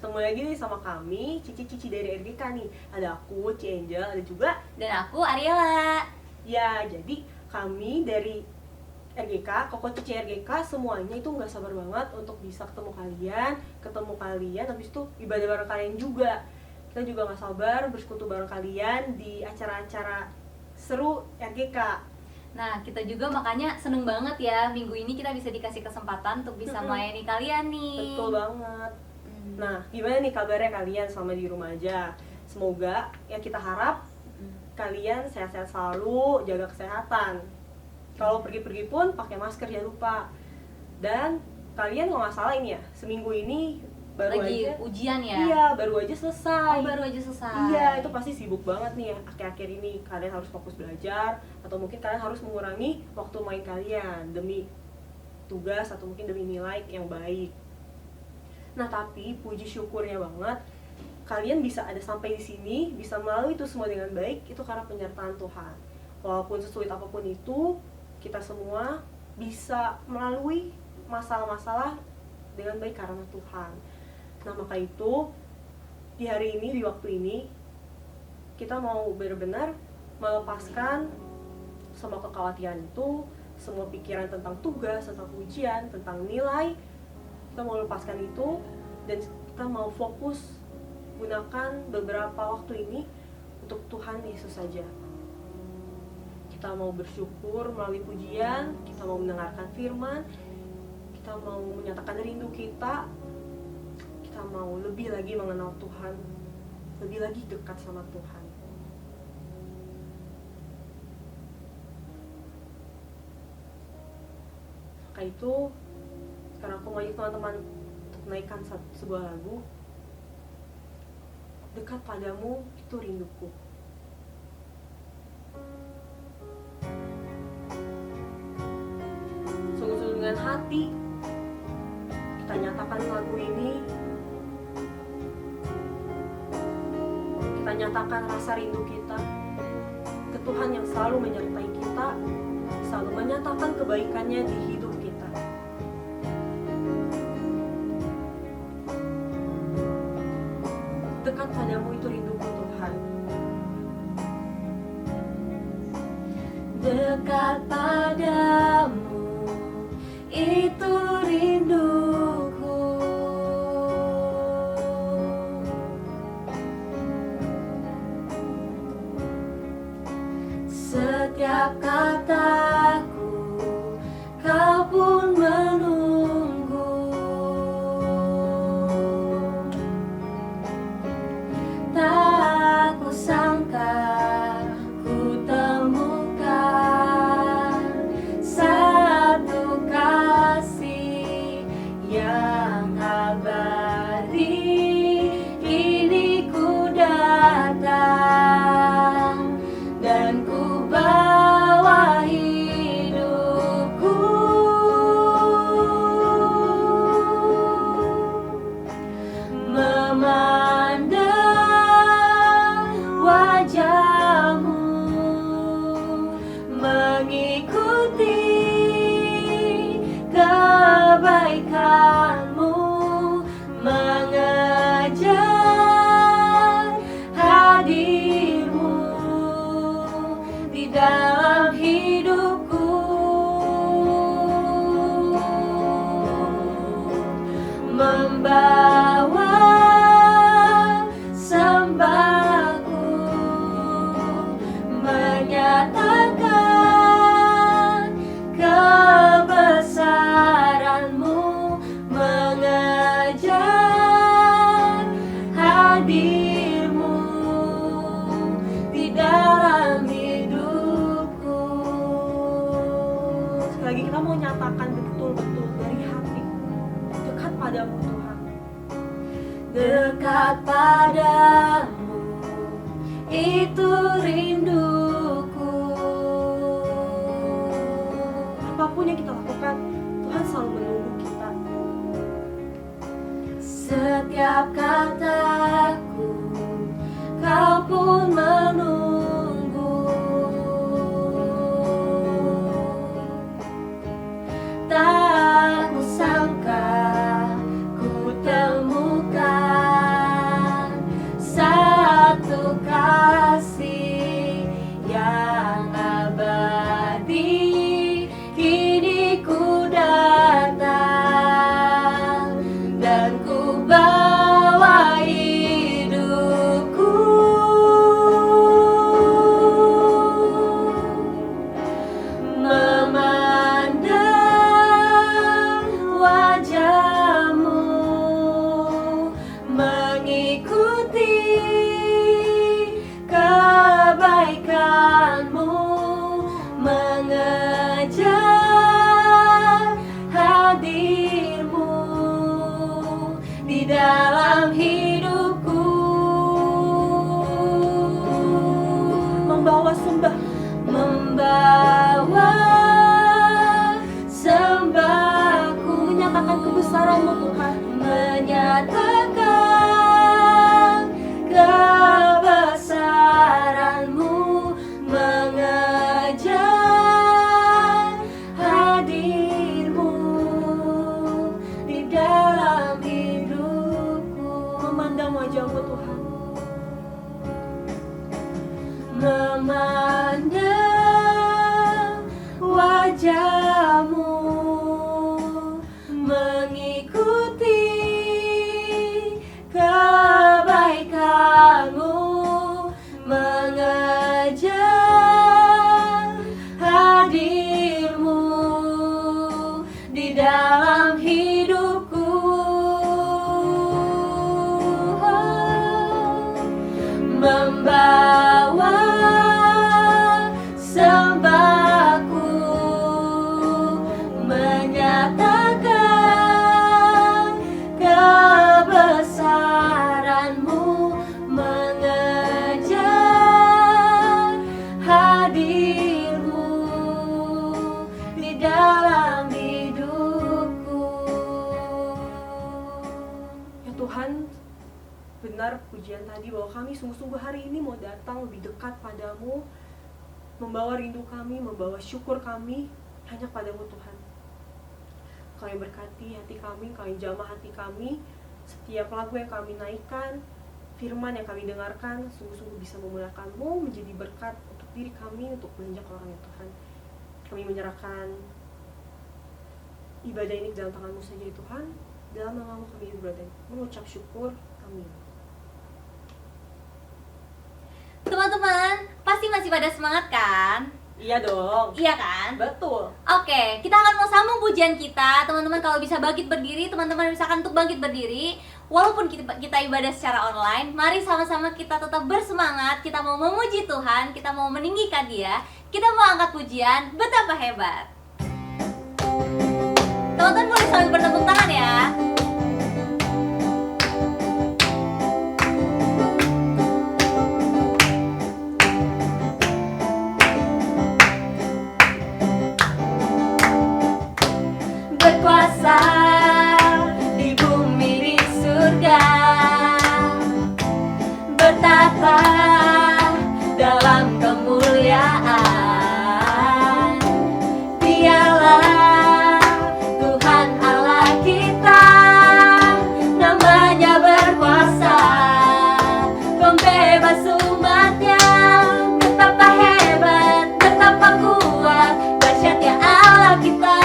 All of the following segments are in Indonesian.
ketemu lagi nih sama kami, Cici-Cici dari RGK nih. Ada aku, Ci Angel, ada juga Dan aku Ariela. ya, jadi kami dari RGK, Koko Cici RGK, semuanya itu nggak sabar banget untuk bisa ketemu kalian, habis itu ibadah bareng kalian juga. Kita juga nggak sabar bersekutu bareng kalian di acara-acara seru RGK. Nah, kita juga makanya seneng banget ya minggu ini kita bisa dikasih kesempatan untuk bisa melayani kalian nih. Betul banget. Nah, gimana nih kabarnya kalian selama di rumah aja? Semoga ya kita harap kalian sehat-sehat selalu, jaga kesehatan. Kalau pergi-pergi pun pakai masker jangan lupa. Dan kalian kalau nggak salah ini ya, seminggu ini baru Lagi aja ujian ya? Iya, baru aja selesai. Oh, baru aja selesai. Iya, itu pasti sibuk banget nih ya akhir-akhir ini. Kalian harus fokus belajar atau mungkin kalian harus mengurangi waktu main kalian demi tugas atau mungkin demi nilai yang baik. Nah, tapi puji syukurnya banget kalian bisa ada sampai di sini, bisa melalui itu semua dengan baik, itu karena penyertaan Tuhan. Walaupun sesulit apapun itu, kita semua bisa melalui masalah-masalah dengan baik karena Tuhan. Nah, maka itu di hari ini, di waktu ini, kita mau benar-benar melepaskan semua kekhawatiran itu, semua pikiran tentang tugas, tentang ujian, tentang nilai. Kita mau lepaskan itu dan kita mau fokus gunakan beberapa waktu ini untuk Tuhan Yesus saja. Kita mau bersyukur melalui pujian, kita mau mendengarkan firman, kita mau menyatakan rindu kita mau lebih lagi mengenal Tuhan, lebih lagi dekat sama Tuhan. Maka itu sekarang aku mau ajak teman-teman untuk naikkan sebuah lagu, Dekat Padamu Itu Rinduku. Sungguh-sungguh dengan hati kita nyatakan lagu ini, kita nyatakan rasa rindu kita ke Tuhan yang selalu menyertai kita, selalu menyatakan kebaikannya di hidup kita. Dekat padamu itu rinduku Tuhan. Dekat padamu itu rinduku. Setiap kataku kau pun menunggu. Tak kusangka ku temukan satu kasih yang abadi. Kini ku datang dan ku bawa hidupku, memandang wajahmu, mengikuti kebaikanmu, mengejar hadirmu di dalam hidupku, membawa sembahku, menyatakan kebesaranmu, mengejar hadirmu di dalam hidupku. Sekali lagi kita mau nyatakan betul-betul dari hati, dekat padamu Tuhan. Dekat padamu itu rinduku. Apapun yang kita lakukan, Tuhan selalu menunggu kita. Setiap kataku kau pun menunggu. Tak kusangka ku temukan membawa sembah, membawa sembahku, menyatakan kebesaran-Mu Tuhan, menyatakan kebesaran-Mu, mengejar hadir-Mu di dalam hidupku, memandang wajah-Mu Tuhan, memandang wajah-Mu, mengikuti kebaikan-Mu, mengejar hadir-Mu di dalam hidupku, membawa sembahku, menyatakan kebesaran-Mu, mengejar hadir-Mu di dalam hidupku. ya Tuhan. Benar pujian tadi bahwa kami sungguh-sungguh hari ini mau datang lebih dekat padamu, membawa rindu kami, membawa syukur kami hanya padamu Tuhan. Kau yang berkati hati kami, Kau yang jamah hati kami, setiap lagu yang kami naikkan, firman yang kami dengarkan, sungguh-sungguh bisa memuliakan-Mu, menjadi berkat untuk diri kami, untuk banyak orang ya Tuhan. Kami menyerahkan ibadah ini ke dalam tangan-Mu saja ya Tuhan. Dalam nama-Mu kami berdoa mengucap syukur, amin. Teman-teman, pasti masih pada semangat kan? Iya dong. Iya kan? Betul. Oke, kita akan mau sambung pujian kita. Teman-teman kalau bisa bangkit berdiri, teman-teman misalkan untuk bangkit berdiri. Walaupun kita ibadah secara online, mari sama-sama kita tetap bersemangat. Kita mau memuji Tuhan, kita mau meninggikan Dia. Kita mau angkat pujian, betapa hebat. Teman-teman boleh sambil bertepuk tangan ya. Berkuasa di bumi di surga, bertata dalam kemuliaan. Dialah Tuhan Allah kita, namanya berkuasa, pembebas umatnya. Betapa hebat, betapa kuat, dahsyatnya Allah kita.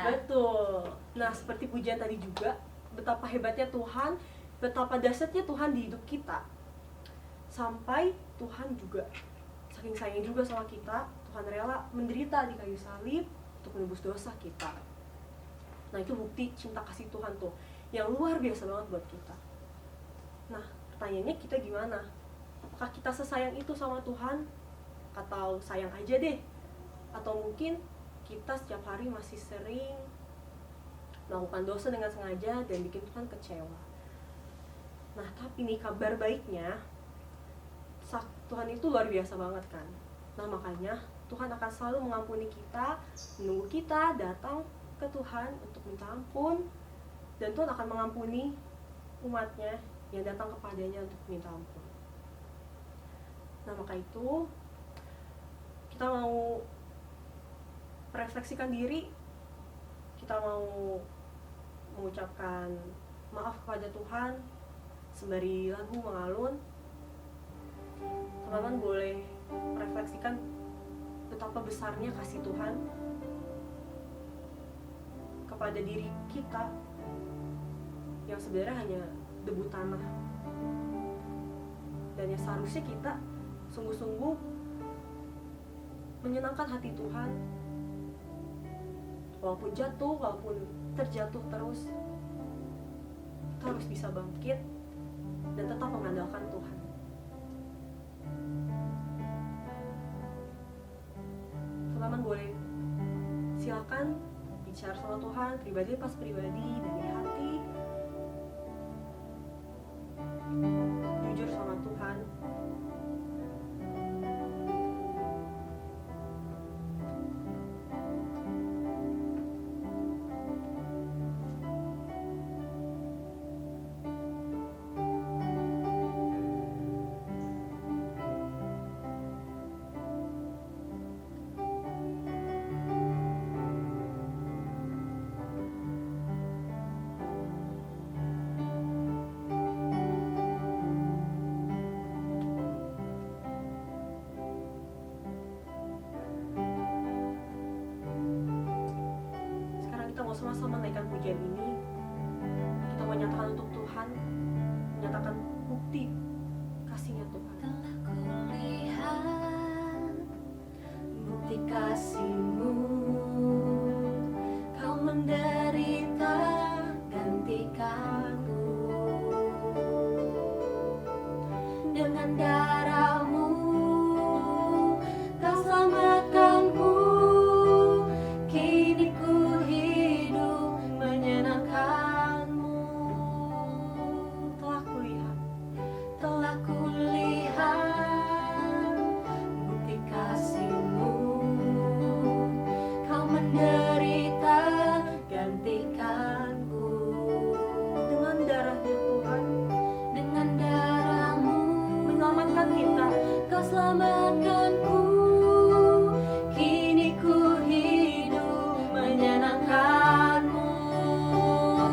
Betul. Nah, seperti pujian tadi juga, betapa hebatnya Tuhan, betapa dahsyatnya Tuhan di hidup kita. Sampai Tuhan juga saking sayang juga sama kita, Tuhan rela menderita di kayu salib untuk menebus dosa kita. Nah, itu bukti cinta kasih Tuhan tuh yang luar biasa banget buat kita. Nah, pertanyaannya kita gimana? Apakah kita sesayang itu sama Tuhan? Atau sayang aja deh? Atau mungkin kita setiap hari masih sering melakukan dosa dengan sengaja dan bikin Tuhan kecewa. Nah, tapi nih kabar baiknya, Tuhan itu luar biasa banget kan. Nah, makanya Tuhan akan selalu mengampuni kita, menunggu kita datang ke Tuhan untuk minta ampun, dan Tuhan akan mengampuni umatnya yang datang kepadanya untuk minta ampun. Nah, maka itu kita mau merefleksikan diri, kita mau mengucapkan maaf kepada Tuhan sembari lagu mengalun. Teman-teman boleh merefleksikan betapa besarnya kasih Tuhan kepada diri kita yang sebenarnya hanya debu tanah, dan yang seharusnya kita sungguh-sungguh menyenangkan hati Tuhan walaupun jatuh, walaupun terjatuh terus. Kita harus bisa bangkit dan tetap mengandalkan Tuhan. Teman-teman boleh silakan bicara sama Tuhan pribadi pas pribadi, dari hati, jujur sama Tuhan. Kita mau sama-sama naikkan pujian ini. Kita mau nyatakan untuk Tuhan, menyatakan bukti kasihnya Tuhan. Telah kulihat bukti kasih-Mu, Kau menderita gantikanku. Dengan darah-Mu Kau selamatkanku. Kini ku hidup menyenangkan-Mu. Telah kulihat bukti kasih-Mu, Kau menderita gantikanku. Dengan darahnya Tuhan, Dengan darah-Mu menyelamatkan kita. Kau selamatkanku. Kini ku hidup menyenangkan-Mu.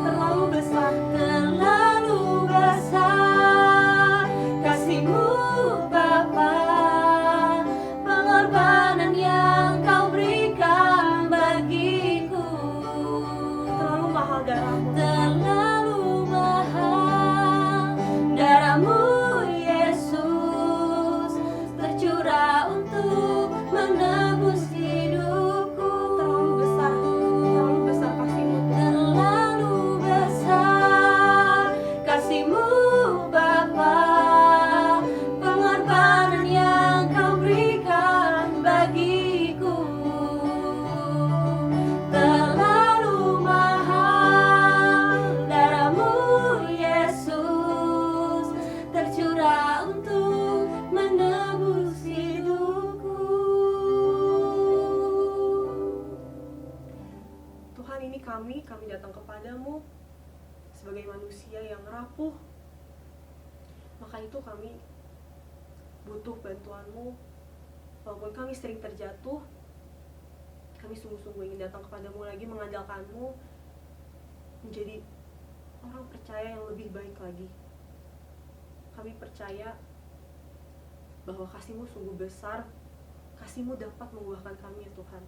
Terlalu besar, Terlalu besar kasih-Mu Bapa, pengorbanan yang Kau berikan bagiku. terlalu mahal darah-Mu. Terlalu mahal darah-Mu Yesus, tercurah untuk menebus hidupku. Terlalu besar kasih-Mu Tuhan. Terlalu besar kasih-Mu Bapa, pengorbanan yang Kau berikan bagiku. Terlalu mahal darah-Mu Yesus, tercurah untuk menebus hidupku. Tuhan, ini kami datang kepadamu sebagai manusia yang rapuh. Maka itu kami butuh bantuanmu. Walaupun kami sering terjatuh, kami sungguh-sungguh ingin datang kepadamu lagi, mengandalkanmu, menjadi orang percaya yang lebih baik lagi. Kami percaya bahwa kasih-Mu sungguh besar, kasih-Mu dapat mengubahkan kami ya Tuhan.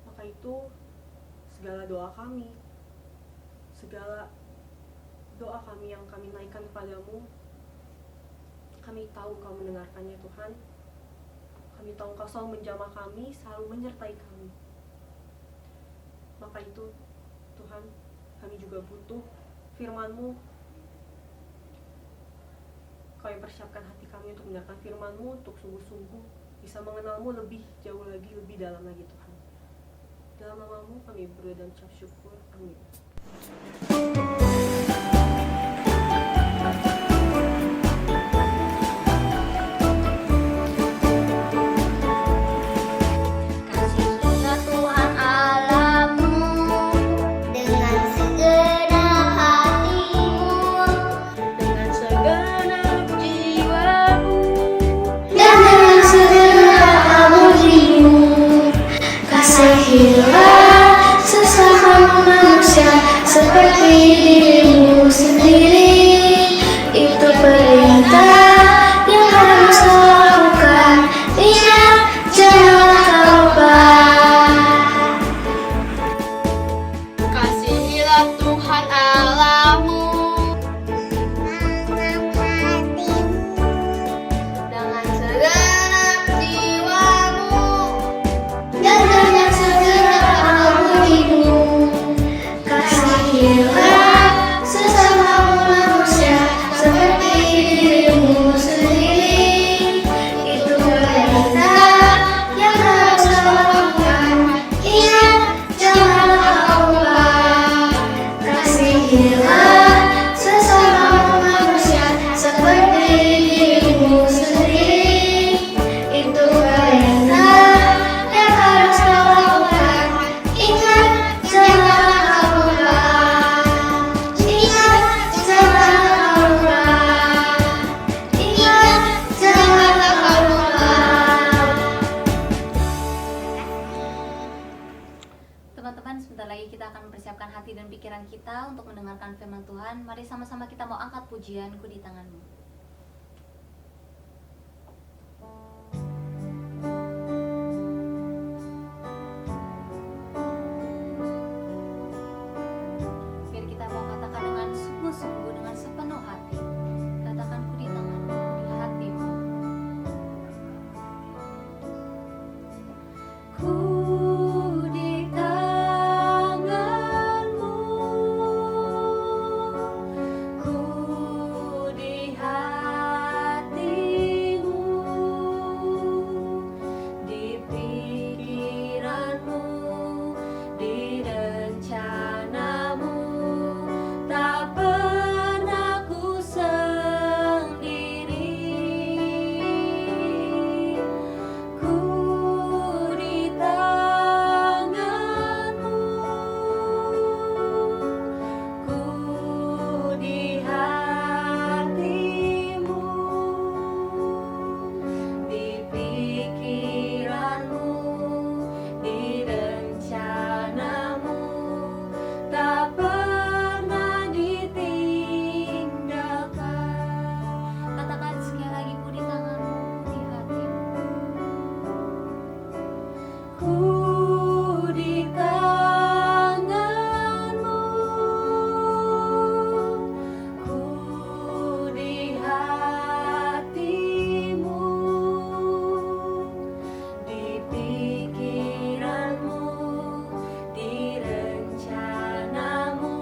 Maka itu segala doa kami, segala doa kami yang kami naikkan kepadamu. Kami tahu Engkau mendengarkannya Tuhan. Kami tahu Engkau selalu menjamah kami, selalu menyertai kami. Maka itu Tuhan, kami juga butuh firman-Mu. Kau yang persiapkan hati kami untuk mendengarkan firman-Mu, untuk sungguh-sungguh bisa mengenal-Mu lebih jauh lagi, lebih dalam lagi Tuhan. Dalam nama-Mu kami berdoa dan ucap syukur. Amin. Kasihilah Tuhan Allahmu dengan segenap hatimu, Dengan segenap jiwamu, dan dengan segenap amudimu. Kasihilah sesama manusia seperti dirimu sendiri. Itu perintah yang harus kau lakukan. Ingat, janganlah kau lupa. Kasihilah Tuhan Allahmu dengan segenap jiwamu dan dengan segenap amudimu. Kasihilah sesama manusia seperti dirimu sendiri. Itu perintah yang harus kau lakukan. Ingat, janganlah kau lupa. Kasihilah sesama manusia seperti dirimu sendiri. Itu perintah yang harus kau lakukan. Ingat, janganlah kau lupa. Ingat, janganlah kau lupa. Ingat, janganlah kau lupa. Teman-teman, sebentar lagi kita akan mempersiapkan hati dan pikiran kita untuk mendengarkan firman Tuhan. Mari sama-sama kita mau angkat pujianku di tanganmu. Biar kita mau katakan dengan sungguh-sungguh, dengan sepenuh hati. Katakan ku di tanganmu, di hatimu. Ku di tanganmu, ku di hatimu, di pikiranmu, di rencanamu. Tak pernah ku sendiri. Ku di tanganmu, ku di hatimu, di pikiranmu, di rencanamu. Tak pernah ditinggalkan. Katakan sekali lagi, ku di tanganmu, di hatimu. Ku di tanganmu, ku di hatimu, di pikiranmu, di rencanamu.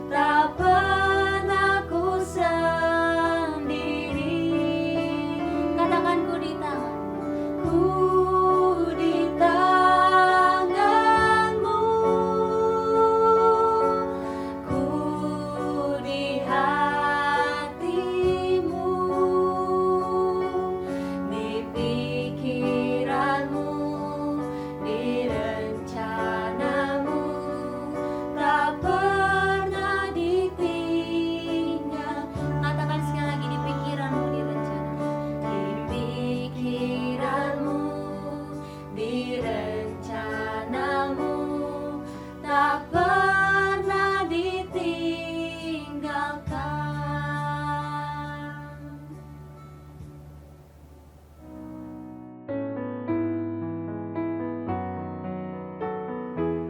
Tak pernah ku sendiri. Katakan ku di tanganmu, ku di tanganmu, ku di hatimu, di pikiranmu, di rencanamu. Tak pernah ditinggal. Katakan sekali lagi, di pikiranmu, di rencanamu, di pikiranmu, di rencanamu. Tak pernah ditinggalkan.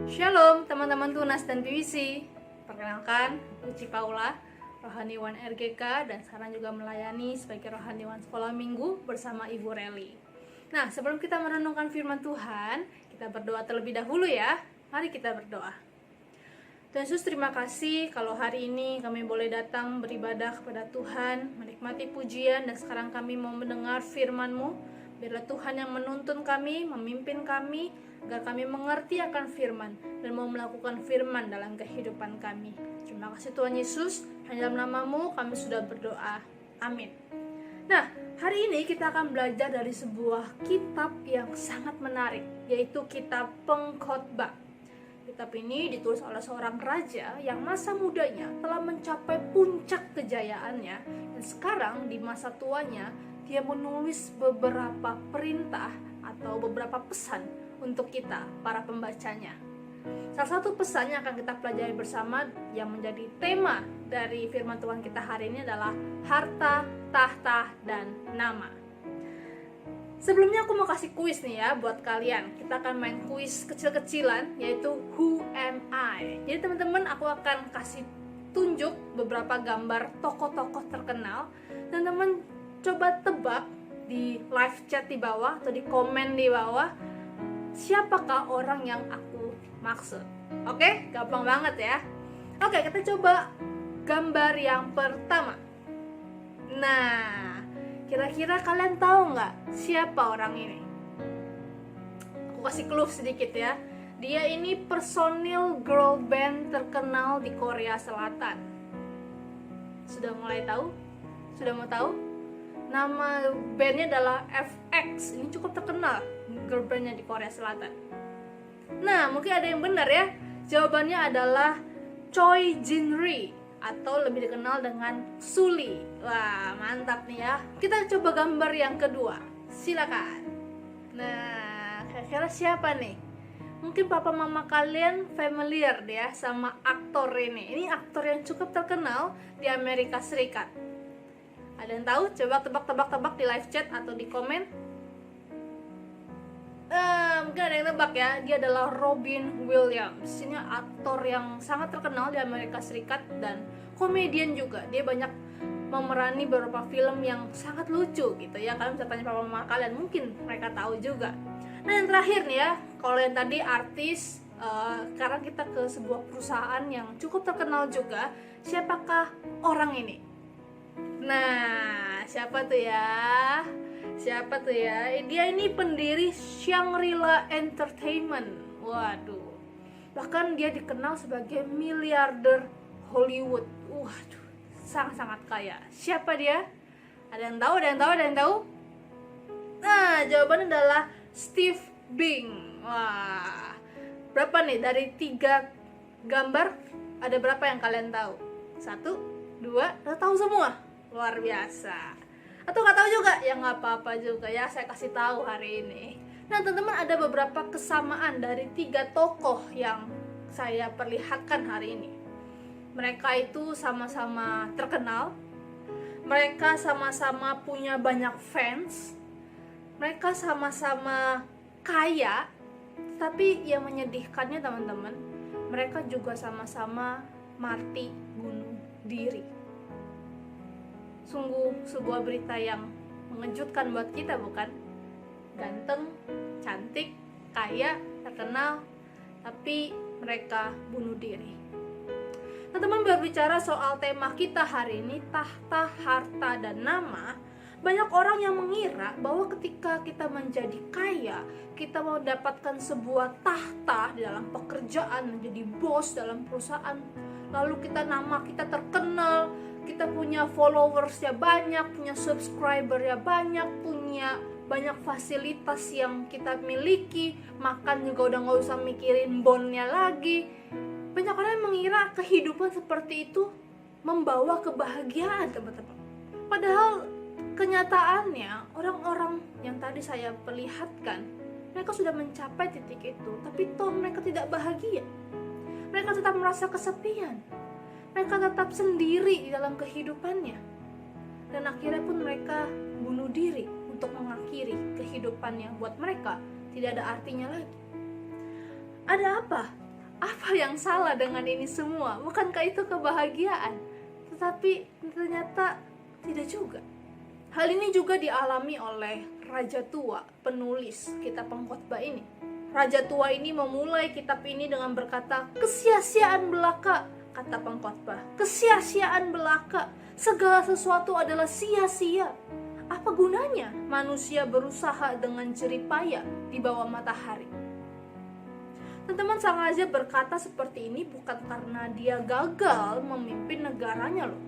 Shalom teman-teman Tunas dan PWC. Perkenalkan Perkenalkan, Uci Paula, rohaniwan RGK, dan sekarang juga melayani sebagai rohaniwan sekolah minggu bersama Ibu Reli. Nah, sebelum kita merenungkan firman Tuhan, kita berdoa terlebih dahulu ya. Mari kita berdoa. Tuhan Yesus, terima kasih kalau hari ini kami boleh datang beribadah kepada Tuhan, menikmati pujian, dan sekarang kami mau mendengar firman-Mu. Biarlah Tuhan yang menuntun kami, memimpin kami, agar kami mengerti akan firman dan mau melakukan firman dalam kehidupan kami. Terima kasih Tuhan Yesus, hanya dalam nama-Mu kami sudah berdoa. Amin. Nah, hari ini kita akan belajar dari sebuah kitab yang sangat menarik, yaitu kitab Pengkhotbah. Kitab ini ditulis oleh seorang raja yang masa mudanya telah mencapai puncak kejayaannya, dan sekarang di masa tuanya dia menulis beberapa perintah atau beberapa pesan untuk kita, para pembacanya. Salah satu pesan yang akan kita pelajari bersama yang menjadi tema dari firman Tuhan kita hari ini adalah harta, tahta, dan nama. Sebelumnya aku mau kasih kuis nih ya buat kalian. Kita akan main kuis kecil-kecilan, yaitu Who Am I? Jadi teman-teman, aku akan kasih tunjuk beberapa gambar tokoh-tokoh terkenal, dan teman coba tebak di live chat di bawah atau di komen di bawah siapakah orang yang aku maksud. Oke, gampang banget ya. Oke, kita coba gambar yang pertama. Nah, kira-kira kalian tahu nggak siapa orang ini? Aku kasih clue sedikit ya. Dia ini personil girl band terkenal di Korea Selatan. Sudah mulai tahu? Sudah mau tahu? Nama bandnya adalah FX. Ini cukup terkenal girl bandnya di Korea Selatan. Nah, mungkin ada yang benar ya. Jawabannya adalah Choi Jin-ri atau lebih dikenal dengan Suli. Wah, mantap nih ya. Kita coba gambar yang kedua. Silakan. Nah, kira-kira siapa nih? Mungkin papa mama kalian familiar ya sama aktor ini. Ini aktor yang cukup terkenal di Amerika Serikat. Ada yang tahu? Coba tebak-tebak di live chat atau di komen. Mungkin ada yang tebak ya. Dia adalah Robin Williams. Ini aktor yang sangat terkenal di Amerika Serikat dan komedian juga. Dia banyak memerani beberapa film yang sangat lucu gitu ya. Kalian bisa tanya papa mama kalian, mungkin mereka tahu juga. Nah, yang terakhir nih ya, kalau yang tadi artis, sekarang kita ke sebuah perusahaan yang cukup terkenal juga. Siapakah orang ini? Nah, siapa tuh ya? Siapa tuh ya? Dia ini pendiri Shangri-La Entertainment. Waduh. Bahkan dia dikenal sebagai miliarder Hollywood. Waduh, sangat-sangat kaya. Siapa dia? Ada yang tahu? Ada yang tahu? Ada yang tahu? Nah, jawabannya adalah Steve Bing. Wah. Berapa nih dari 3 gambar? Ada berapa yang kalian tahu? 1, 2, tahu semua? Luar biasa. Atau nggak tahu juga? Ya nggak apa-apa juga ya, saya kasih tahu hari ini. Nah teman-teman, ada beberapa kesamaan dari 3 tokoh yang saya perlihatkan hari ini. Mereka itu sama-sama terkenal, mereka sama-sama punya banyak fans, mereka sama-sama kaya, tapi yang menyedihkannya teman-teman, mereka juga sama-sama mati bunuh diri. Sungguh sebuah berita yang mengejutkan buat kita, bukan? Ganteng, cantik, kaya, terkenal, tapi mereka bunuh diri. Teman-teman, berbicara soal tema kita hari ini, tahta, harta, dan nama, banyak orang yang mengira bahwa ketika kita menjadi kaya, kita mau mendapatkan sebuah tahta di dalam pekerjaan, menjadi bos dalam perusahaan, lalu nama kita terkenal, kita punya followersnya banyak, punya subscribernya banyak, punya banyak fasilitas yang kita miliki, makan juga udah gak usah mikirin bondnya lagi. Banyak orang yang mengira kehidupan seperti itu membawa kebahagiaan, teman-teman. Padahal kenyataannya orang-orang yang tadi saya perlihatkan, mereka sudah mencapai titik itu, tapi toh mereka tidak bahagia. Mereka tetap merasa kesepian. Mereka tetap sendiri di dalam kehidupannya. Dan akhirnya pun mereka bunuh diri untuk mengakhiri kehidupan yang buat mereka tidak ada artinya lagi. Ada apa? Apa yang salah dengan ini semua? Bukankah itu kebahagiaan? Tetapi ternyata tidak juga. Hal ini juga dialami oleh Raja Tua, penulis kitab pengkhotbah ini. Raja Tua ini memulai kitab ini dengan berkata, "Kesia-siaan belaka," kata pengkhotbah. "Kesia-siaan belaka. Segala sesuatu adalah sia-sia. Apa gunanya manusia berusaha dengan jerih payah di bawah matahari?" Teman-teman, sang raja berkata seperti ini bukan karena dia gagal memimpin negaranya loh.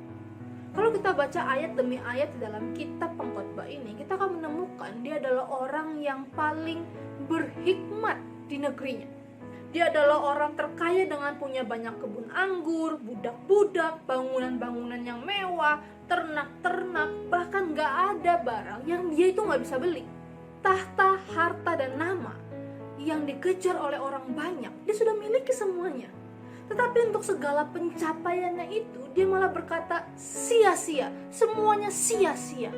Kalau kita baca ayat demi ayat di dalam kitab pengkhotbah ini, kita akan menemukan dia adalah orang yang paling berhikmat di negerinya. Dia adalah orang terkaya dengan punya banyak kebun anggur, budak-budak, bangunan-bangunan yang mewah, ternak-ternak, bahkan gak ada barang yang dia itu gak bisa beli. Tahta, harta, dan nama yang dikejar oleh orang banyak, dia sudah miliki semuanya. Tetapi untuk segala pencapaiannya itu, dia malah berkata sia-sia, semuanya sia-sia.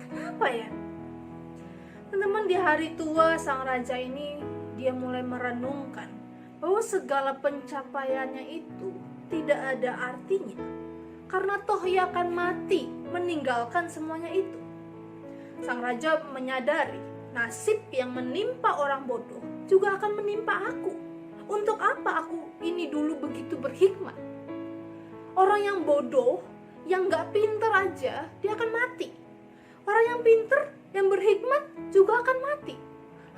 Kenapa ya? Teman-teman, di hari tua sang raja ini, dia mulai merenungkan bahwa segala pencapaiannya itu tidak ada artinya, karena toh ia akan mati meninggalkan semuanya itu. Sang raja menyadari nasib yang menimpa orang bodoh juga akan menimpa aku. Untuk apa aku ini dulu begitu berhikmat? Orang yang bodoh, yang gak pinter aja, dia akan mati. Orang yang pinter, yang berhikmat juga akan mati.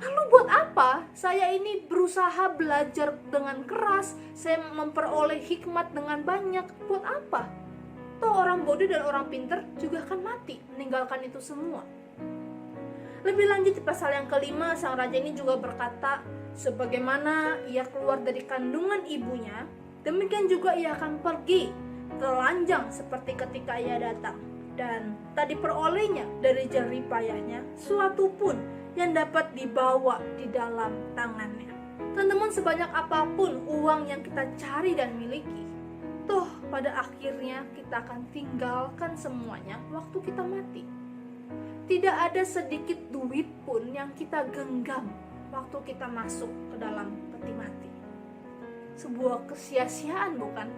Lalu buat apa saya ini berusaha belajar dengan keras, saya memperoleh hikmat dengan banyak? Buat apa? Toh orang bodoh dan orang pinter juga akan mati, meninggalkan itu semua. Lebih lanjut di pasal yang kelima, sang raja ini juga berkata, sebagaimana ia keluar dari kandungan ibunya, demikian juga ia akan pergi, telanjang seperti ketika ia datang. Dan tak diperolehnya dari jerih payahnya suatu pun yang dapat dibawa di dalam tangannya. Teman-teman, sebanyak apapun uang yang kita cari dan miliki, toh pada akhirnya kita akan tinggalkan semuanya waktu kita mati. Tidak ada sedikit duit pun yang kita genggam waktu kita masuk ke dalam peti mati. Sebuah kesia-siaan, bukan?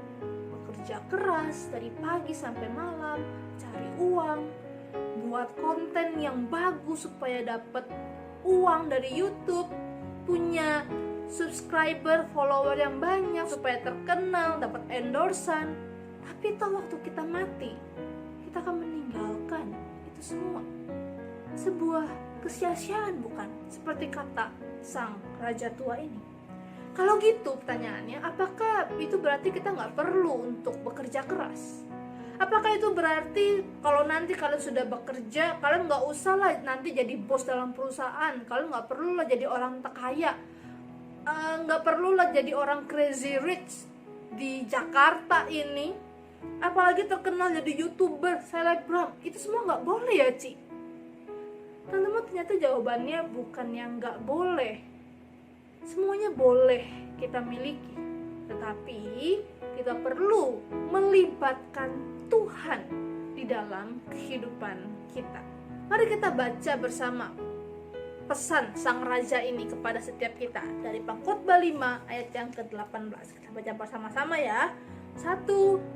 Bekerja keras dari pagi sampai malam, cari uang, buat konten yang bagus supaya dapat uang dari YouTube, punya subscriber, follower yang banyak supaya terkenal, dapat endorsan. Tapi toh waktu kita mati, kita akan meninggalkan itu semua. Sebuah kesia-siaan, bukan? Seperti kata sang raja tua ini. Kalau gitu pertanyaannya, apakah itu berarti kita nggak perlu untuk bekerja keras? Apakah itu berarti kalau nanti kalian sudah bekerja, kalian nggak usah lah nanti jadi bos dalam perusahaan, kalian nggak perlu lah jadi orang kaya, nggak perlu lah jadi orang crazy rich di Jakarta ini, apalagi terkenal jadi YouTuber, selebgram, itu semua nggak boleh ya, Ci? Teman-teman, ternyata jawabannya bukan yang nggak boleh. Semuanya boleh kita miliki, tetapi kita perlu melibatkan Tuhan di dalam kehidupan kita. Mari kita baca bersama pesan sang raja ini kepada setiap kita dari Pengkhotbah 5 ayat yang ke-18. Kita baca bersama-sama ya. 1,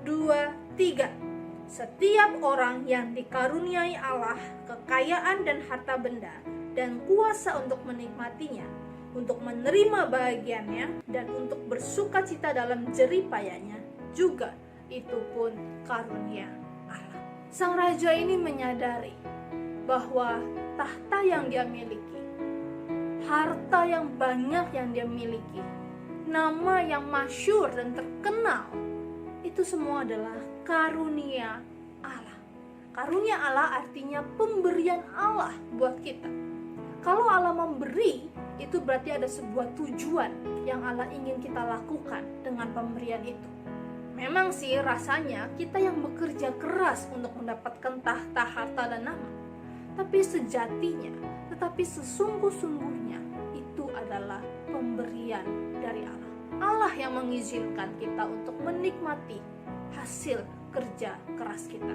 2, 3. Setiap orang yang dikaruniai Allah kekayaan dan harta benda dan kuasa untuk menikmatinya, untuk menerima bahagiannya, dan untuk bersukacita dalam jerih payahnya, juga itu pun karunia Allah. Sang raja ini menyadari bahwa tahta yang dia miliki, harta yang banyak yang dia miliki, nama yang masyhur dan terkenal, itu semua adalah karunia Allah. Karunia Allah artinya pemberian Allah buat kita. Kalau Allah memberi, itu berarti ada sebuah tujuan yang Allah ingin kita lakukan dengan pemberian itu. Memang sih rasanya kita yang bekerja keras untuk mendapatkan tahta, harta, dan nama. Tapi sejatinya, tetapi sesungguh-sungguhnya itu adalah pemberian dari Allah. Allah yang mengizinkan kita untuk menikmati hasil kerja keras kita.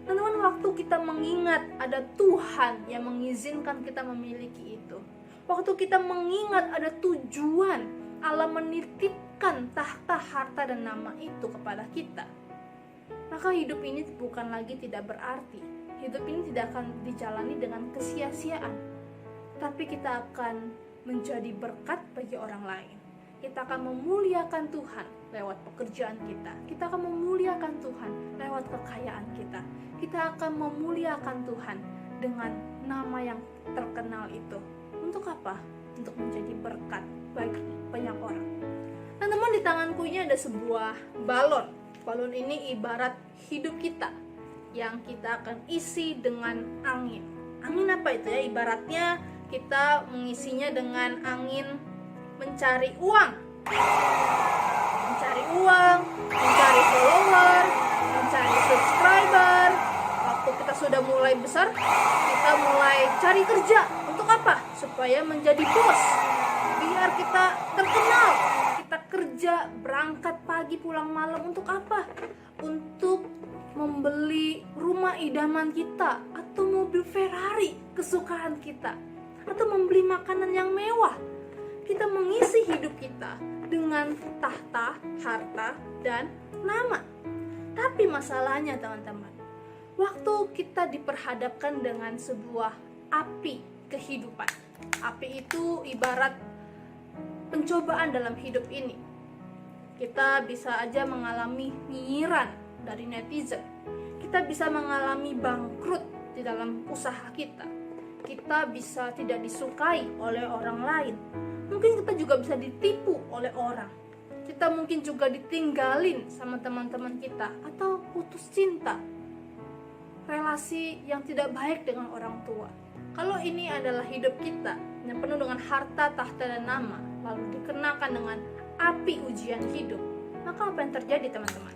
Teman-teman, waktu kita mengingat ada Tuhan yang mengizinkan kita memiliki itu, waktu kita mengingat ada tujuan Allah menitipkan memberikan tahta, harta, dan nama itu kepada kita, maka hidup ini bukan lagi tidak berarti. Hidup ini tidak akan dijalani dengan kesia-siaan, tapi kita akan menjadi berkat bagi orang lain. Kita akan memuliakan Tuhan lewat pekerjaan kita. Kita akan memuliakan Tuhan lewat kekayaan kita. Kita akan memuliakan Tuhan dengan nama yang terkenal itu. Untuk apa? Untuk menjadi berkat bagi banyak orang. Teman-teman, di tanganku ini ada sebuah balon. Balon ini ibarat hidup kita yang kita akan isi dengan angin. Angin apa itu ya? Ibaratnya kita mengisinya dengan angin mencari uang, mencari follower, mencari subscriber. Waktu kita sudah mulai besar, kita mulai cari kerja. Untuk apa? Supaya menjadi bos, biar kita terkenal. Kita kerja, berangkat pagi, pulang malam. Untuk apa? Untuk membeli rumah idaman kita, atau mobil Ferrari kesukaan kita, atau membeli makanan yang mewah. Kita mengisi hidup kita dengan tahta, harta, dan nama. Tapi masalahnya teman-teman, waktu kita diperhadapkan dengan sebuah api kehidupan. Api itu ibarat pencobaan dalam hidup ini. Kita bisa aja mengalami nyinyiran dari netizen. Kita bisa mengalami bangkrut di dalam usaha kita. Kita bisa tidak disukai oleh orang lain. Mungkin kita juga bisa ditipu oleh orang. Kita mungkin juga ditinggalin sama teman-teman kita, atau putus cinta, relasi yang tidak baik dengan orang tua. Kalau ini adalah hidup kita yang penuh dengan harta, tahta, dan nama, lalu dikenakan dengan api ujian hidup, maka apa yang terjadi teman-teman?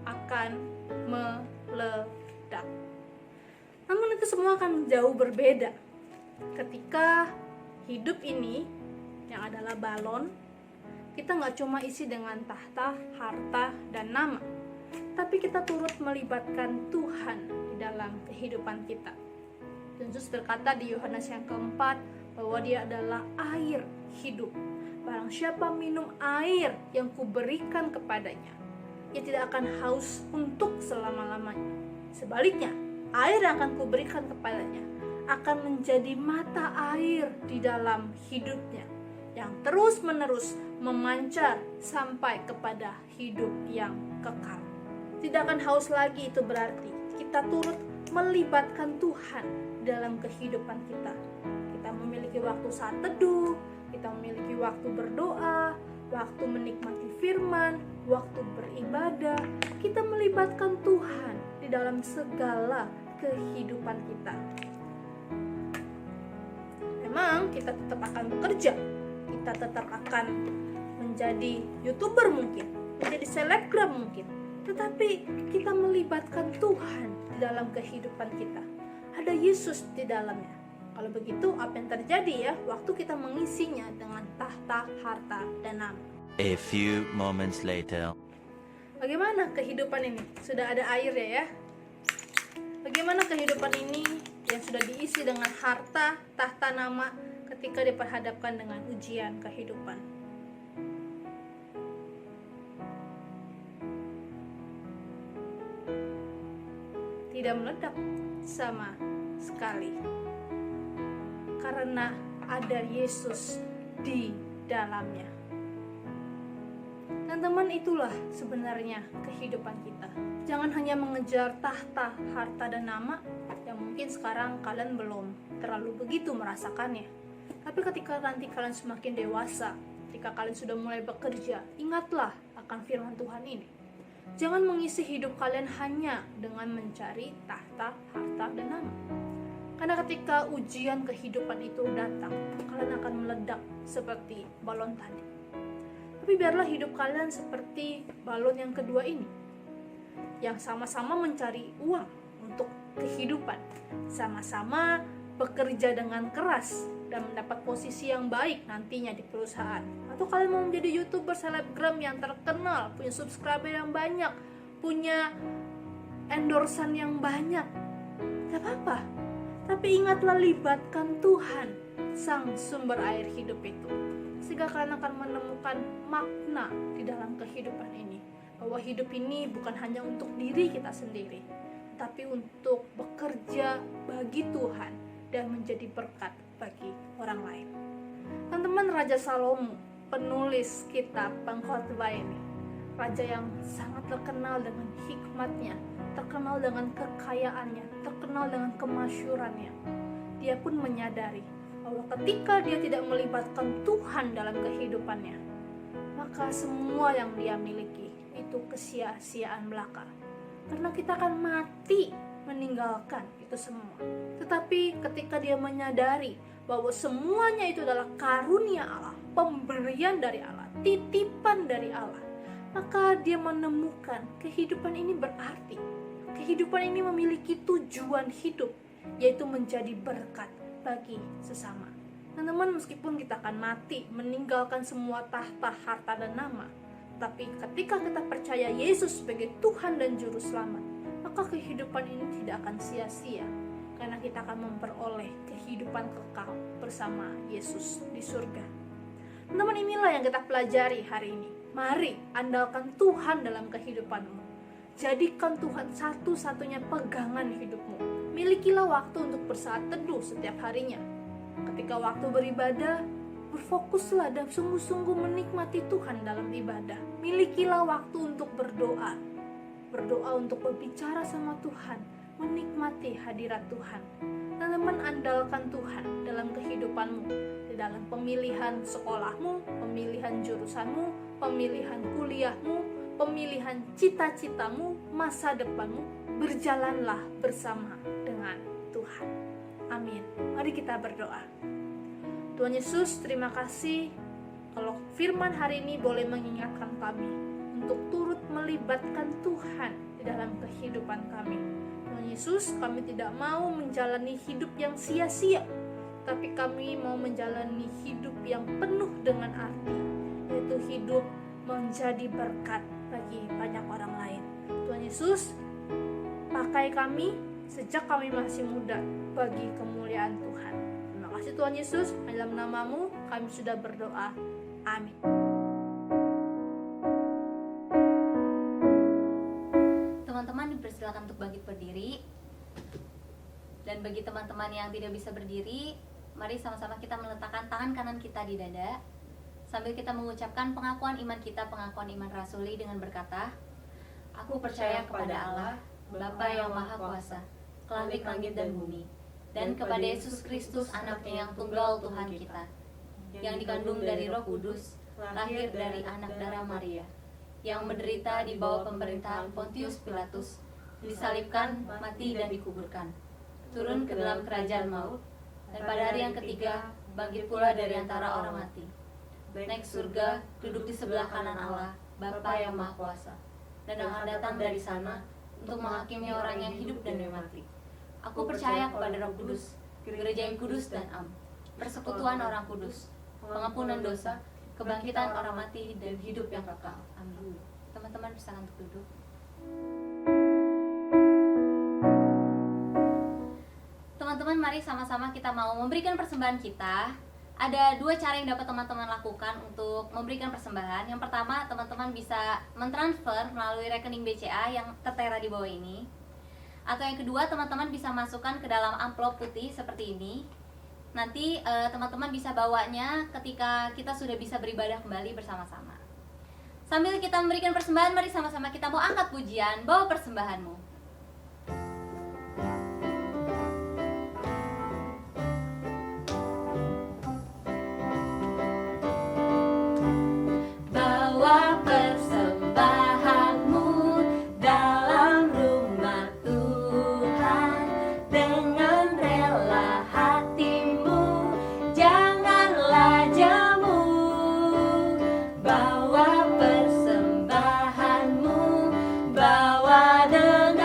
Akan meledak. Namun itu semua akan jauh berbeda ketika hidup ini yang adalah balon, kita nggak cuma isi dengan tahta, harta, dan nama, tapi kita turut melibatkan Tuhan di dalam kehidupan kita. Yesus berkata di Yohanes yang keempat bahwa Dia adalah air hidup. Barang siapa minum air yang kuberikan kepadanya, ia tidak akan haus untuk selama-lamanya. Sebaliknya, air yang akan kuberikan kepadanya akan menjadi mata air di dalam hidupnya, yang terus-menerus memancar sampai kepada hidup yang kekal. Tidak akan haus lagi, itu berarti kita turut melibatkan Tuhan dalam kehidupan kita. Kita memiliki waktu saat teduh, kita memiliki waktu berdoa, waktu menikmati firman, waktu beribadah. Kita melibatkan Tuhan di dalam segala kehidupan kita. Memang kita tetap akan bekerja, kita tetap akan menjadi YouTuber mungkin, menjadi selebgram mungkin, tetapi kita melibatkan Tuhan di dalam kehidupan kita. Ada Yesus di dalamnya. Kalau begitu, apa yang terjadi ya waktu kita mengisinya dengan tahta, harta, dan nama? A few moments later. Bagaimana kehidupan ini? Sudah ada airnya ya? Bagaimana kehidupan ini yang sudah diisi dengan harta, tahta, nama ketika diperhadapkan dengan ujian kehidupan? Tidak meledak sama sekali, karena ada Yesus di dalamnya. Teman-teman, itulah sebenarnya kehidupan kita. Jangan hanya mengejar tahta, harta, dan nama yang mungkin sekarang kalian belum terlalu begitu merasakannya. Tapi ketika nanti kalian semakin dewasa, ketika kalian sudah mulai bekerja, ingatlah akan firman Tuhan ini. Jangan mengisi hidup kalian hanya dengan mencari tahta, harta, dan nama. Karena ketika ujian kehidupan itu datang, kalian akan meledak seperti balon tadi. Tapi biarlah hidup kalian seperti balon yang kedua ini, yang sama-sama mencari uang untuk kehidupan, sama-sama bekerja dengan keras dan mendapat posisi yang baik nantinya di perusahaan. Atau kalian mau menjadi YouTuber, selebgram yang terkenal, punya subscriber yang banyak, punya endorsan yang banyak, tidak apa-apa. Tapi ingatlah, libatkan Tuhan sang sumber air hidup itu. Sehingga kalian akan menemukan makna di dalam kehidupan ini, bahwa hidup ini bukan hanya untuk diri kita sendiri, tapi untuk bekerja bagi Tuhan dan menjadi berkat bagi orang lain. Teman-teman, Raja Salomo, penulis kitab Pengkhotbah ini, raja yang sangat terkenal dengan hikmatnya, terkenal dengan kekayaannya, terkenal dengan kemasyurannya. Dia pun menyadari bahwa ketika dia tidak melibatkan Tuhan dalam kehidupannya, maka semua yang dia miliki itu kesia-siaan belaka. Karena kita akan mati meninggalkan itu semua. Tetapi ketika dia menyadari bahwa semuanya itu adalah karunia Allah, pemberian dari Allah, titipan dari Allah, maka dia menemukan kehidupan ini berarti. Kehidupan ini memiliki tujuan hidup, yaitu menjadi berkat bagi sesama. Teman-teman, meskipun kita akan mati meninggalkan semua tahta, harta, dan nama, tapi ketika kita percaya Yesus sebagai Tuhan dan Juru Selamat, maka kehidupan ini tidak akan sia-sia, karena kita akan memperoleh kehidupan kekal bersama Yesus di surga. Teman-teman, inilah yang kita pelajari hari ini. Mari andalkan Tuhan dalam kehidupanmu. Jadikan Tuhan satu-satunya pegangan hidupmu. Milikilah waktu untuk bersaat teduh setiap harinya. Ketika waktu beribadah, berfokuslah dan sungguh-sungguh menikmati Tuhan dalam ibadah. Milikilah waktu untuk berdoa. Berdoa untuk berbicara sama Tuhan, menikmati hadirat Tuhan. Teman-teman, andalkan Tuhan dalam kehidupanmu, di dalam pemilihan sekolahmu, pemilihan jurusanmu, pemilihan kuliahmu, pemilihan cita-citamu, masa depanmu. Berjalanlah bersama dengan Tuhan. Amin. Mari kita berdoa. Tuhan Yesus, terima kasih kalau firman hari ini boleh mengingatkan kami untuk turut melibatkan Tuhan di dalam kehidupan kami. Tuhan Yesus, kami tidak mau menjalani hidup yang sia-sia, tapi kami mau menjalani hidup yang penuh dengan arti, yaitu hidup menjadi berkat bagi banyak orang lain. Tuhan Yesus, pakai kami sejak kami masih muda bagi kemuliaan Tuhan. Terima kasih Tuhan Yesus, dalam nama-Mu kami sudah berdoa. Amin. Teman-teman dipersilakan untuk bangkit berdiri. Dan bagi teman-teman yang tidak bisa berdiri, mari sama-sama kita meletakkan tangan kanan kita di dada, sambil kita mengucapkan pengakuan iman kita, pengakuan iman rasuli dengan berkata, Aku percaya kepada Allah, Bapa yang Maha Kuasa, Khalik langit dan bumi, dan kepada Yesus Kristus anaknya yang tunggal Tuhan kita, yang dikandung dari Roh Kudus, lahir dari anak darah Maria, yang menderita di bawah pemerintahan Pontius Pilatus, disalibkan, mati dan dikuburkan, turun ke dalam kerajaan maut, dan pada hari yang ketiga bangkit pula dari antara orang mati, naik surga, duduk di sebelah kanan Allah, Bapa yang Maha Kuasa, dan akan datang dari sana untuk menghakimi orang yang hidup dan yang mati. Aku percaya kepada Roh Kudus, gereja yang kudus dan am, persekutuan orang kudus, pengampunan dosa, kebangkitan orang mati, dan hidup yang kekal. Amin. Teman-teman bisa untuk duduk. Teman-teman, mari sama-sama kita mau memberikan persembahan kita. Ada dua cara yang dapat teman-teman lakukan untuk memberikan persembahan. Yang pertama, teman-teman bisa mentransfer melalui rekening BCA yang tertera di bawah ini. Atau yang kedua, teman-teman bisa masukkan ke dalam amplop putih seperti ini. Nanti teman-teman bisa bawanya ketika kita sudah bisa beribadah kembali bersama-sama. Sambil kita memberikan persembahan, mari sama-sama kita mau angkat pujian, bawa persembahanmu. Bawa persembahanmu dalam rumah Tuhan dengan rela hatimu, janganlah jemu. Bawa persembahanmu, bawa dengan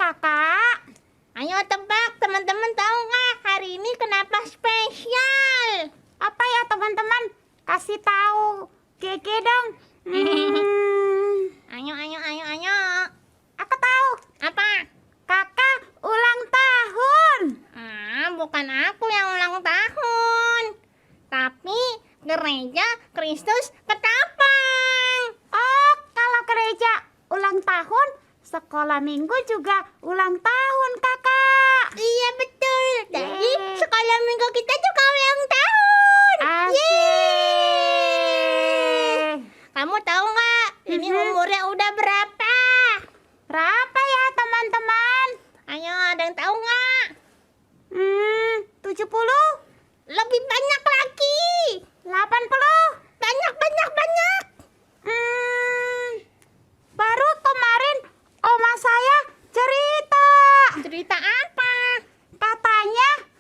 kakak. Ayo tebak, teman-teman tahu nggak hari ini kenapa spesial? Apa ya teman-teman? Kasih tahu Gege dong. Ayo. Aku tahu. Apa? Kakak ulang tahun. Bukan aku yang ulang tahun. Tapi gereja Kristus Ketapang. Oh, kalau gereja ulang tahun, sekolah minggu juga ulang tahun, kakak. Iya betul. Jadi sekolah minggu kita juga ulang tahun. Yeay. Kamu tahu nggak? Ini umurnya udah berapa? Berapa ya teman-teman? Ayo, ada yang tahu nggak? 70? Lebih banyak lagi. 80? Banyak. Baru kemarin oma saya cerita. Cerita apa? Katanya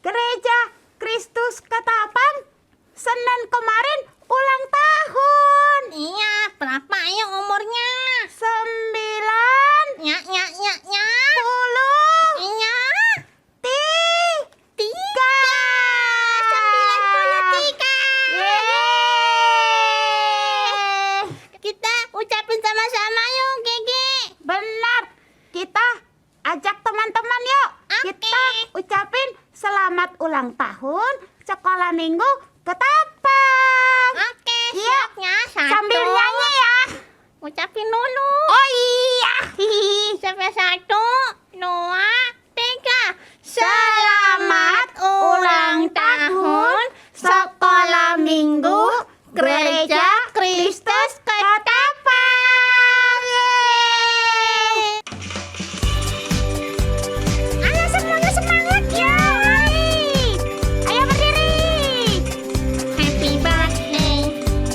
gereja Kristus Ketapang Senin kemarin ulang tahun. Iya, berapa ya umurnya? 9. Ya. 10. Iya. 3. 93. Yeay. Kita ucapin sama-sama yuk, Gigi. Benar. Kita ajak teman-teman yuk. Kita ucapin selamat ulang tahun Sekolah Minggu Ketapang. Oke, siapnya sambil nyanyi ya. Ucapin dulu. Oh iya. Sampai 1, 2, 3. Selamat ulang tahun Sekolah Minggu Gereja Kristus Ketapang. Yeay. Ayo semuanya semangat ya. Ayo berdiri. Happy birthday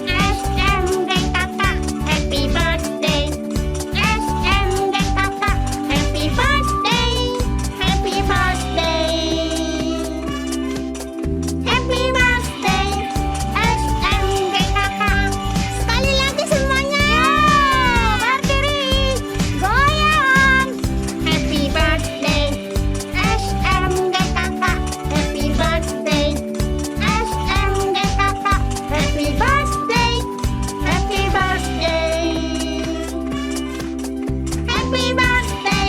SMD Kakak. Happy birthday SMD Kakak. Happy birthday. Happy birthday. Happy birthday SMD Kakak. Sekali lagi semuanya. Berdiri. Goyang. Happy birthday SMD Kakak. Happy birthday SMD Kakak. Happy birthday. Happy birthday. Happy birthday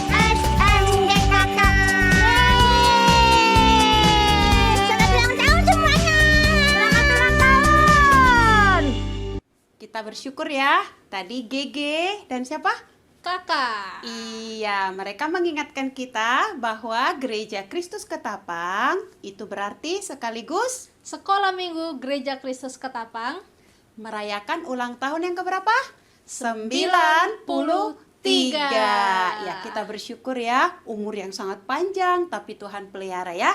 SMD Kakak. Selamat ulang tahun semuanya. Selamat ulang tahun. Kita bersyukur ya. Tadi Gege dan siapa? Kakak. Iya, mereka mengingatkan kita bahwa Gereja Kristus Ketapang itu berarti sekaligus Sekolah Minggu Gereja Kristus Ketapang merayakan ulang tahun yang keberapa? 93. Ya, kita bersyukur ya, umur yang sangat panjang tapi Tuhan pelihara ya.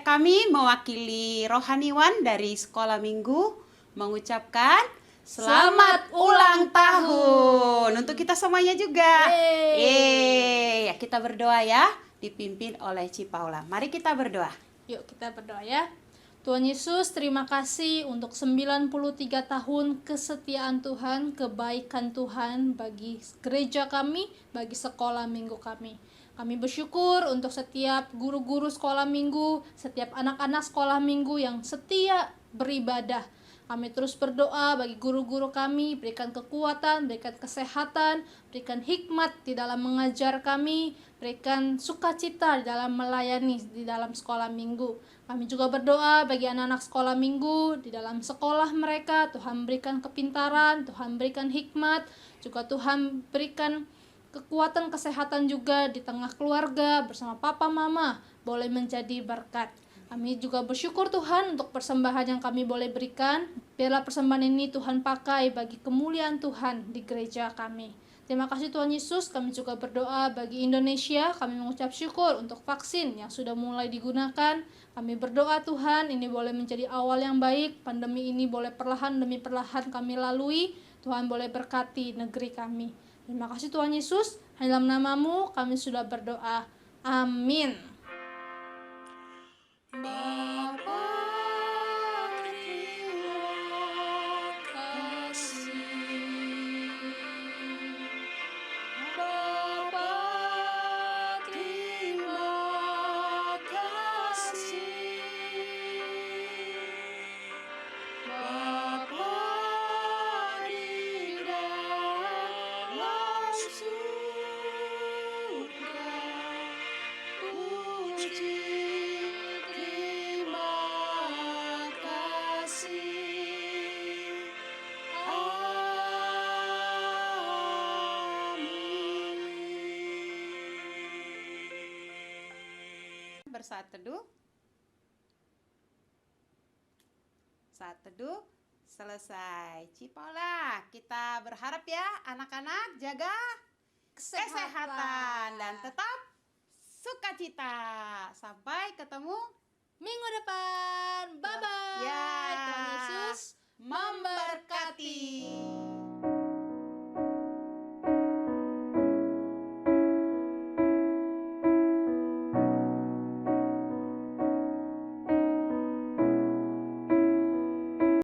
Kami mewakili rohaniwan dari Sekolah Minggu mengucapkan selamat ulang tahun untuk kita semuanya juga. Ya, kita berdoa ya, dipimpin oleh Cipaula. Mari kita berdoa. Yuk kita berdoa ya. Tuhan Yesus, terima kasih untuk 93 tahun kesetiaan Tuhan, kebaikan Tuhan bagi gereja kami, bagi sekolah minggu kami. Kami bersyukur untuk setiap guru-guru sekolah minggu, setiap anak-anak sekolah minggu yang setia beribadah. Kami terus berdoa bagi guru-guru kami, berikan kekuatan, berikan kesehatan, berikan hikmat di dalam mengajar kami, berikan sukacita di dalam melayani di dalam sekolah minggu. Kami juga berdoa bagi anak-anak sekolah minggu di dalam sekolah mereka. Tuhan berikan kepintaran, Tuhan berikan hikmat, juga Tuhan berikan kekuatan kesehatan juga di tengah keluarga bersama papa mama boleh menjadi berkat. Kami juga bersyukur Tuhan untuk persembahan yang kami boleh berikan. Biarlah persembahan ini Tuhan pakai bagi kemuliaan Tuhan di gereja kami. Terima kasih Tuhan Yesus. Kami juga berdoa bagi Indonesia. Kami mengucap syukur untuk vaksin yang sudah mulai digunakan. Kami berdoa Tuhan ini boleh menjadi awal yang baik. Pandemi ini boleh perlahan demi perlahan kami lalui. Tuhan boleh berkati negeri kami. Terima kasih Tuhan Yesus. Dalam namamu kami sudah berdoa. Amin. Bapa, terima kasih. Bapa, bersaat teduh. Saat teduh selesai. Cipaula, kita berharap ya anak-anak jaga kesehatan dan tetap sukacita. Sampai ketemu Minggu depan. Bye bye. Ya. Tuhan Yesus memberkati.